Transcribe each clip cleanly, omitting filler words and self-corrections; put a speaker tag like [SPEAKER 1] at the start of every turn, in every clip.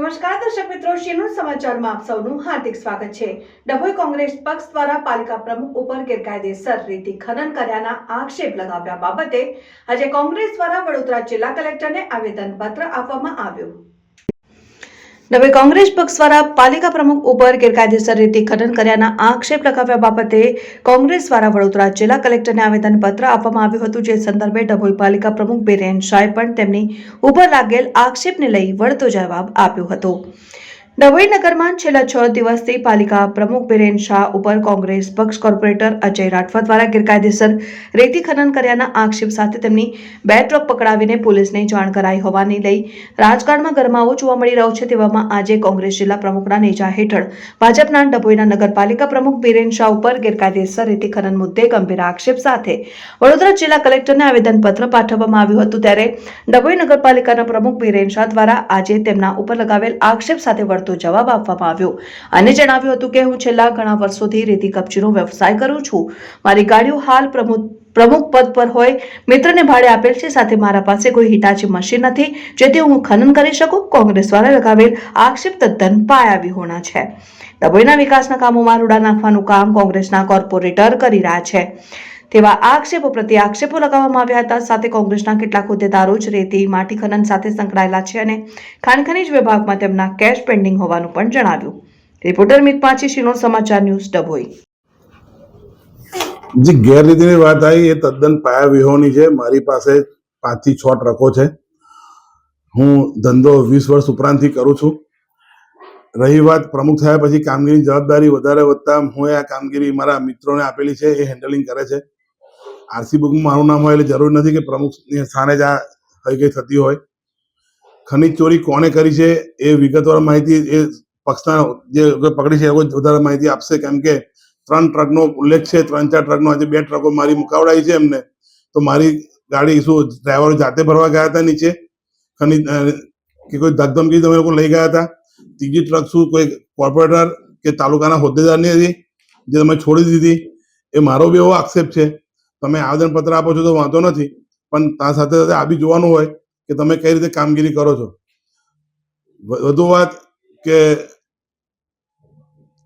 [SPEAKER 1] નમસ્કાર દર્શક મિત્રો, શેનું સમાચારમાં આપ સૌનું હાર્દિક સ્વાગત છે। ડભોઈ કોંગ્રેસ પક્ષ દ્વારા પાલિકા પ્રમુખ ઉપર ગેરકાયદેસર રીતે ખનન કર્યાના આક્ષેપ લગાવ્યા બાબતે આજે કોંગ્રેસ દ્વારા વડોદરા જિલ્લા કલેક્ટરને આવેદનપત્ર આપવામાં આવ્યું। ડભોઈ કોંગ્રેસ પક્ષ દ્વારા પાલિકા પ્રમુખ ઉપર ગેરકાયદેસર રીતે ખનન કર્યાના આક્ષેપ લગાવ્યા બાબતે કોંગ્રેસ દ્વારા વડોદરા જિલ્લા કલેક્ટરને આવેદનપત્ર આપવામાં આવ્યું હતું। જે સંદર્ભે ડભોઈ પાલિકા પ્રમુખ બિરેન શાહે પણ તેમની ઉપર લાગેલ આક્ષેપને લઈ વળતો જવાબ આપ્યો હતો। ડભોઈ નગરમાં છેલ્લા 6 દિવસથી પાલિકા પ્રમુખ બિરેન શાહ ઉપર કોંગ્રેસ પક્ષ કોર્પોરેટર અજય રાઠવા દ્વારા ગેરકાયદેસર રેતી ખનન કર્યાના આક્ષેપ સાથે તેમની 2 ટ્રક પકડાવીને પોલીસને જાણ કરાઈ હોવાની લઈ રાજકારણમાં ગરમાવો જોવા મળી રહ્યો છે। તેવામાં આજે કોંગ્રેસ જિલ્લા પ્રમુખના નેજા હેઠળ ભાજપના ડભોઈના નગરપાલિકા પ્રમુખ બિરેન શાહ ઉપર ગેરકાયદેસર રેતી ખનન મુદ્દે ગંભીર આક્ષેપ સાથે વડોદરા જિલ્લા કલેક્ટરને આવેદનપત્ર પાઠવવામાં આવ્યું હતું। ત્યારે ડભોઈ નગરપાલિકાના પ્રમુખ બિરેન શાહ દ્વારા આજે તેમના ઉપર લગાવેલ આક્ષેપ સાથે તો જવાબ આપવામાં આવ્યો અને જણાવ્યું હતું કે હું છેલ્લા ઘણા વર્ષોથી રેતી કબજીનો વ્યવસાય કરું છું। મારી ગાડીઓ હાલ પ્રમુખ પદ પર હોય મિત્રને ભાડે આપેલ છે। સાથે મારા પાસે કોઈ હિટાચી મશીન નથી જેથી હું ખનન કરી શકું। કોંગ્રેસ દ્વારા લગાવેલ આક્ષેપ તદ્દન પાયાવિહોણા છે। ડભોઈના વિકાસના કામોમાં રૂડા નાખવાનું કામ કોંગ્રેસના કોર્પોરેટર કરી રહ્યા છે તેવા આક્ષેપો પ્રત્યે આક્ષેપો લગાવવામાં આવ્યા હતા। સાથે કોંગ્રેસના કેટલાક હોદ્દેદારો જ રેતી માટી ખનન સાથે સંકળાયેલા છે અને ખાણ ખનીજ વિભાગમાં તેમના કેશ પેન્ડિંગ હોવાનું પણ જણાવ્યું। રિપોર્ટર મિત પાંચી, શેનું સમાચાર ન્યૂઝ, ડભોઈ।
[SPEAKER 2] જે ગેરરીતિની વાત આવી એ તદ્દન પાયાવિહોણી છે। મારી પાસે 5 થી 6 ટ્રકો છે। હું ધંધો 20 વર્ષ ઉપરાંતથી કરું છું। રહી વાત પ્રમુખ થયા પછી કામગીરીની જવાબદારી વધારે વધતા હું આ કામગીરી મારા મિત્રોને આપેલી છે, એ હેન્ડલિંગ કરે છે। આરસી બુકમાં મારું નામ હોય એટલે જરૂર નથી કે પ્રમુખની સ્થાને જ આ કઈ કઈ થતી હોય। ખનીજ ચોરી કોણે કરી છે એ વિગતવાર માહિતી એ પક્ષના જે પકડી છે એ વધારે માહિતી આપશે, કેમ કે 3 ટ્રકનો ઉલ્લેખ છે। 3-4 ટ્રકનો આજે 2 ટ્રકો મારી મુકાવડાઈ છે એમને। તો મારી ગાડી શું ડ્રાઈવરો જાતે ભરવા ગયા હતા નીચે ખનીજ કે કોઈ ધમધમકી તમે લોકો લઈ ગયા હતા? ત્રીજી ટ્રક શું કોઈ કોર્પોરેટર કે તાલુકાના હોદ્દેદારની હતી જે તમે છોડી દીધી? એ મારો બી એવો આક્ષેપ છે। તમે આવેદનપત્ર આપો છો તો વાંધો નથી, પણ ત્યાં સાથે સાથે આ બી જોવાનું હોય કે તમે કઈ રીતે કામગીરી કરો છો। વધુ વાત કે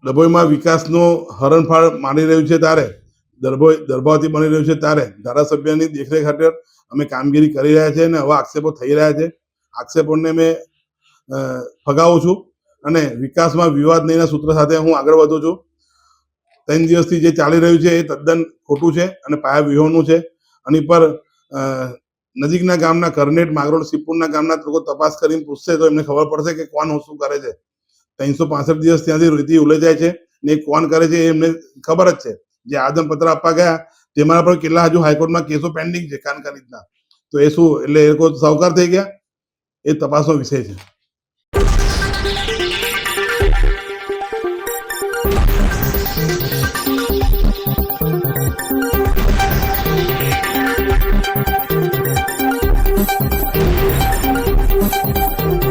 [SPEAKER 2] ડભોઈમાં વિકાસનું હરણફાળ માંડી રહ્યું છે ત્યારે દરભાવતી બની રહ્યું છે ત્યારે ધારાસભ્યની દેખરેખ હેઠળ અમે કામગીરી કરી રહ્યા છીએ અને આવા આક્ષેપો થઈ રહ્યા છે। આક્ષેપોને મેં ફગાવું છું અને વિકાસમાં વિવાદ નહીંના સૂત્ર સાથે હું આગળ વધું છું। 3 દિવસથી જે ચાલી રહ્યું છે એ તદ્દન ખોટું છે અને પાયાવિહોણું છે। આની પર નજીકના ગામના કરનેટ, માગરોળ, સિપ્પુરના ગામના લોકો તપાસ કરીને પૂછશે તો એમને ખબર પડશે કે કોણ શું કરે છે। 365 દિવસ ત્યાંથી રેતી ઉલે જાય છે ને એ કોણ કરે છે એ એમને ખબર જ છે। જે આવેદનપત્ર આપવા ગયા તેમાં પણ કેટલા હજુ હાઈકોર્ટમાં કેસો પેન્ડિંગ છે ખાણ ખનીજના। તો એ શું એટલે એ લોકો સાવકાર થઈ ગયા? એ તપાસનો વિષય છે।